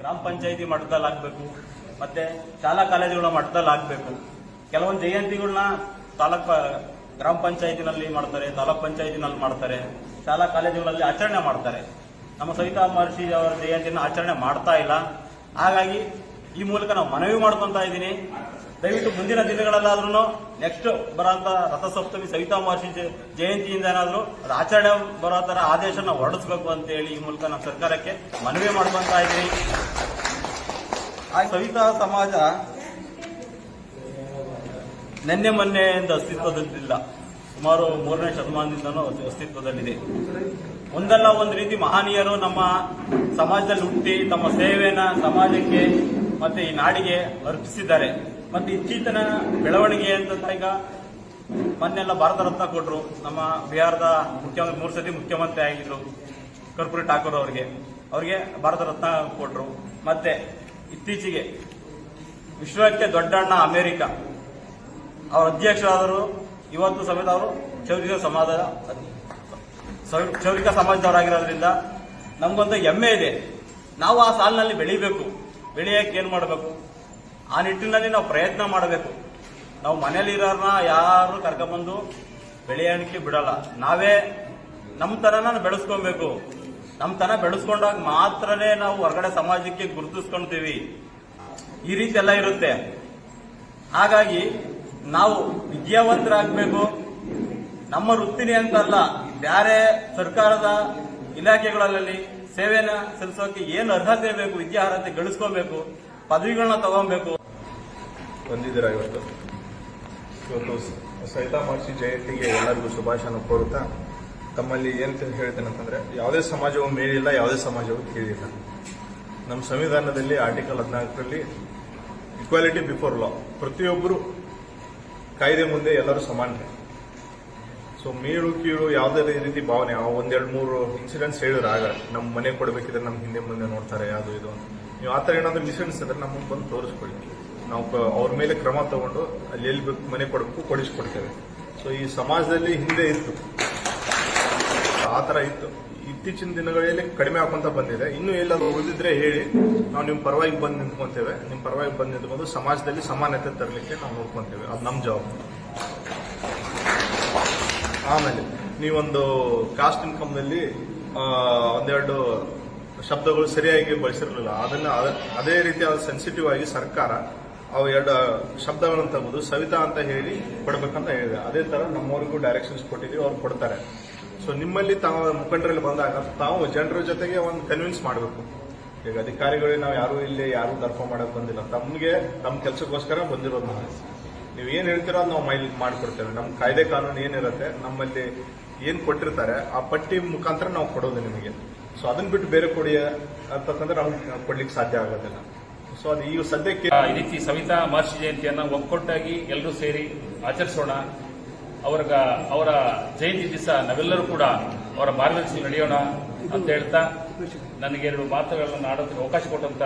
ಗ್ರಾಮ ಪಂಚಾಯಿತಿ ಮಟ್ಟದಲ್ಲಿ ಆಗಬೇಕು, ಮತ್ತೆ ಶಾಲಾ ಕಾಲೇಜುಗಳ ಮಟ್ಟದಲ್ಲಿ ಆಗಬೇಕು. ಕೆಲವೊಂದು ಜಯಂತಿಗಳನ್ನ ಗ್ರಾಮ ಪಂಚಾಯಿತಿನಲ್ಲಿ ಮಾಡ್ತಾರೆ, ತಾಲೂಕ್ ಪಂಚಾಯಿತಿನಲ್ಲಿ ಮಾಡ್ತಾರೆ, ಶಾಲಾ ಕಾಲೇಜುಗಳಲ್ಲಿ ಆಚರಣೆ ಮಾಡ್ತಾರೆ. ನಮ್ಮ ಸವಿತಾ ಮಹರ್ಷಿ ಅವರ ಜಯಂತಿಯನ್ನು ಆಚರಣೆ ಮಾಡ್ತಾ ಇಲ್ಲ. ಹಾಗಾಗಿ ಈ ಮೂಲಕ ನಾವು ಮನವಿ ಮಾಡ್ಕೊಂತ ಇದ್ದೀನಿ, ದಯವಿಟ್ಟು ಮುಂದಿನ ದಿನಗಳಲ್ಲಾದ್ರೂ ನೆಕ್ಸ್ಟ್ ಬರೋಂತ ರಥಸಪ್ತಮಿ ಸವಿತಾ ಮಹರ್ಷಿ ಜಯಂತಿಯಿಂದ ಏನಾದರೂ ಅದು ಆಚರಣೆ ಬರೋ ತರ ಆದೇಶನ ಹೊರಡಿಸಬೇಕು ಅಂತ ಹೇಳಿ ಈ ಮೂಲಕ ನಾವು ಸರ್ಕಾರಕ್ಕೆ ಮನವಿ ಮಾಡ್ಕೊಂತ ಇದ್ದೀನಿ. ಆ ಸವಿತಾ ಸಮಾಜ ನಿನ್ನೆ ಮೊನ್ನೆಯಿಂದ ಅಸ್ತಿತ್ವದಲ್ಲಿಲ್ಲ, ಸುಮಾರು 3ನೇ ಶತಮಾನದಿಂದನೂ ಅಸ್ತಿತ್ವದಲ್ಲಿದೆ. ಒಂದಲ್ಲ ಒಂದು ರೀತಿ ಮಹನೀಯರು ನಮ್ಮ ಸಮಾಜದಲ್ಲಿ ಹುಟ್ಟಿ ತಮ್ಮ ಸೇವೆನ ಸಮಾಜಕ್ಕೆ ಮತ್ತೆ ಈ ನಾಡಿಗೆ ಅರ್ಪಿಸಿದ್ದಾರೆ. ಮತ್ತೆ ಇತ್ತೀಚಿನ ಬೆಳವಣಿಗೆ ಅಂತ ಈಗ ಮೊನ್ನೆಲ್ಲ ಭಾರತ ರತ್ನ ಕೊಟ್ಟರು. ನಮ್ಮ ಬಿಹಾರದ ಮುಖ್ಯಮಂತ್ರಿ 3 ಸತಿ ಮುಖ್ಯಮಂತ್ರಿ ಆಗಿದ್ರು ಕರ್ಪೂರಿ ಠಾಕೂರ್ ಅವ್ರಿಗೆ ಭಾರತ ರತ್ನ ಕೊಟ್ಟರು. ಮತ್ತೆ ಇತ್ತೀಚೆಗೆ ವಿಶ್ವಕ್ಕೆ ದೊಡ್ಡಣ್ಣ ಅಮೆರಿಕ ಅವರ ಅಧ್ಯಕ್ಷರಾದರು. ಇವತ್ತು ಸಮೇತ ಅವರು ಕ್ಷೌರಿಕ ಸಮಾಜದವರಾಗಿರೋದ್ರಿಂದ ನಮಗೊಂದು ಹೆಮ್ಮೆ ಇದೆ. ನಾವು ಆ ಸಾಲಿನಲ್ಲಿ ಬೆಳಿಬೇಕು. ಬೆಳೆಯಕ್ಕೆ ಏನ್ ಮಾಡಬೇಕು, ಆ ನಿಟ್ಟಿನಲ್ಲಿ ನಾವು ಪ್ರಯತ್ನ ಮಾಡಬೇಕು. ನಾವು ಮನೇಲಿ ಇರೋರ್ನ ಯಾರು ಕರ್ಕೊಂಡ್ಬಂದು ಬೆಳೆಯಕ್ಕೆ ಬಿಡಲ್ಲ. ನಾವೇ ನಮ್ಮ ತನನ ಬೆಳೆಸ್ಕೊಬೇಕು. ನಮ್ಮ ತನ ಬೆಳೆಸ್ಕೊಂಡಾಗ ಮಾತ್ರನೇ ನಾವು ಹೊರಗಡೆ ಸಮಾಜಕ್ಕೆ ಗುರುತಿಸ್ಕೊಳ್ತೀವಿ. ಈ ರೀತಿ ಎಲ್ಲ ಇರುತ್ತೆ. ಹಾಗಾಗಿ ನಾವು ವಿದ್ಯಾವಂತರಾಗಬೇಕು. ನಮ್ಮ ವೃತ್ತಿನಿ ಅಂತಲ್ಲ, ಬೇರೆ ಸರ್ಕಾರದ ಇಲಾಖೆಗಳಲ್ಲಿ ಸೇವೆನ ಸಲ್ಲಿಸೋಕೆ ಏನು ಅರ್ಹತೆ ಬೇಕು, ವಿದ್ಯಾ ಅರ್ಹತೆ ಗಳಿಸ್ಕೋಬೇಕು, ಪದವಿಗಳನ್ನ ತಗೊಬೇಕು. ಬಂದಿದ್ದೀರಾ ಇವತ್ತು ಸವಿತಾ ಮಹರ್ಷಿ ಜಯಂತಿಗೆ ಎಲ್ಲರಿಗೂ ಶುಭಾಶಯನ ಕೋರುತ್ತಾ ತಮ್ಮಲ್ಲಿ ಏನು ಹೇಳ್ತೇನೆ ಅಂತಂದ್ರೆ, ಯಾವುದೇ ಸಮಾಜವು ಮೇಲಿಲ್ಲ, ಯಾವುದೇ ಸಮಾಜವು ಕೀಳಿಲ್ಲ. ನಮ್ಮ ಸಂವಿಧಾನದಲ್ಲಿ ಆರ್ಟಿಕಲ್ 14ರಲ್ಲಿ ಈಕ್ವಾಲಿಟಿ ಬಿಫೋರ್ ಲಾ, ಪ್ರತಿಯೊಬ್ಬರು ಕಾಯ್ದೆ ಮುಂದೆ ಎಲ್ಲರೂ ಸಮಾನತೆ. ಸೊ ಮೇಲು ಕೀಳು ಯಾವುದೇ ರೀತಿ ಭಾವನೆ, 1-2-3 ಇನ್ಸಿಡೆಂಟ್ಸ್ ಹೇಳಿದ್ರೆ ಆಗ ನಮ್ಮ ಮನೆ ಕೊಡಬೇಕಿದ್ರೆ ನಮ್ಮ ಹಿಂದೆ ಮುಂದೆ ನೋಡ್ತಾರೆ ಯಾವುದು ಇದು ಅಂತ. ನೀವು ಆ ಥರ ಏನಾದರೂ ಇನ್ಸಿಡೆಂಟ್ಸ್ ಇದ್ರೆ ನಮಗೆ ಬಂದು ತೋರಿಸ್ಕೊಳ್ಳಿ. ನಾವು ಅವ್ರ ಮೇಲೆ ಕ್ರಮ ತಗೊಂಡು ಅಲ್ಲಿ ಎಲ್ಲಿ ಬೇಕು ಮನೆ ಕೊಡಬೇಕು ಕೊಡಿಸ್ಕೊಡ್ತೇವೆ. ಸೊ ಈ ಸಮಾಜದಲ್ಲಿ ಹಿಂದೆ ಇತ್ತು, ಆ ಥರ ಇತ್ತು. ಇತ್ತೀಚಿನ ದಿನಗಳಲ್ಲಿ ಕಡಿಮೆ ಆಗುವಂತ ಬಂದಿದೆ. ಇನ್ನೂ ಎಲ್ಲಾದ್ರೂ ಉಳಿದಿದ್ರೆ ಹೇಳಿ, ನಾವು ನಿಮ್ಮ ಪರವಾಗಿ ಬಂದು ನಿಂತ್ಕೊಂತೇವೆ. ನಿಮ್ಮ ಪರವಾಗಿ ಬಂದು ನಿಂತ್ಕೊಂಡು ಸಮಾಜದಲ್ಲಿ ಸಮಾನತೆ ತರಲಿಕ್ಕೆ ನಾವು ನೋಡ್ಕೊಂತೇವೆ. ಅದು ನಮ್ಮ ಜವಾಬ್ದಾರಿ. ಆಮೇಲೆ ನೀವೊಂದು ಕಾಸ್ಟ್ ಇನ್ಕಮ್ನಲ್ಲಿ 1-2 ಶಬ್ದಗಳು ಸರಿಯಾಗಿ ಬಳಸಿರಲಿಲ್ಲ. ಅದನ್ನ ಅದೇ ರೀತಿ ಸೆನ್ಸಿಟಿವ್ ಆಗಿ ಸರ್ಕಾರ ಅವು 2 ಶಬ್ದಗಳನ್ನು ತೆಗೆದು ಸವಿತಾ ಅಂತ ಹೇಳಿ ಕೊಡ್ಬೇಕಂತ ಹೇಳಿದೆ. ಅದೇ ತರ ನಮ್ಮವರಿಗೂ ಡೈರೆಕ್ಷನ್ಸ್ ಕೊಟ್ಟಿದ್ದೀವಿ, ಅವ್ರು ಕೊಡ್ತಾರೆ. ಸೊ ನಿಮ್ಮಲ್ಲಿ ತಾವು ಮುಖಂಡರಲ್ಲಿ ಬಂದಾಗ ತಾವು ಜನರ ಜೊತೆಗೆ ಒಂದು ಕನ್ವಿನ್ಸ್ ಮಾಡಬೇಕು. ಈಗ ಅಧಿಕಾರಿಗಳಿಗೆ ನಾವು ಯಾರು ದರ್ಪ ಮಾಡಕ್ ಬಂದಿಲ್ಲ, ತಮ್ಗೆ ನಮ್ಮ ಕೆಲಸಕ್ಕೋಸ್ಕರ ಬಂದಿರೋದು ನಾವು. ನೀವು ಏನ್ ಹೇಳ್ತೀರೋ ಅದು ನಾವು ಮಾಡಿಕೊಡ್ತೇವೆ. ನಮ್ಮ ಕಾಯ್ದೆ ಕಾನೂನು ಏನಿರುತ್ತೆ, ನಮ್ಮಲ್ಲಿ ಏನ್ ಕೊಟ್ಟಿರ್ತಾರೆ ಆ ಪಟ್ಟಿ ಮುಖಾಂತರ ನಾವು ಕೊಡೋದು ನಿಮಗೆ. ಸೊ ಅದನ್ನ ಬಿಟ್ಟು ಬೇರೆ ಕೊಡಿ ಅಂತಂದ್ರೆ ನಾವು ಕೊಡ್ಲಿಕ್ಕೆ ಸಾಧ್ಯ ಆಗೋದಿಲ್ಲ. ಸೊ ಅದು ಈಗ ಸದ್ಯಕ್ಕೆ ಈ ರೀತಿ ಸವಿತಾ ಮಹರ್ಷಿ ಜಯಂತಿಯನ್ನ ಒಗ್ಗಟ್ಟಾಗಿ ಎಲ್ಲರೂ ಸೇರಿ ಆಚರಿಸೋಣ. ಅವರ ಜಯಂತಿ ದಿವಸ ನಾವೆಲ್ಲರೂ ಕೂಡ ಅವರ ಮಾರ್ಗದರ್ಶನ ನಡೆಯೋಣ ಅಂತ ಹೇಳ್ತಾ ನನಗೆ 2 ಮಾತುಗಳನ್ನು ಆಡೋದಕ್ಕೆ ಅವಕಾಶ ಕೊಟ್ಟಂತ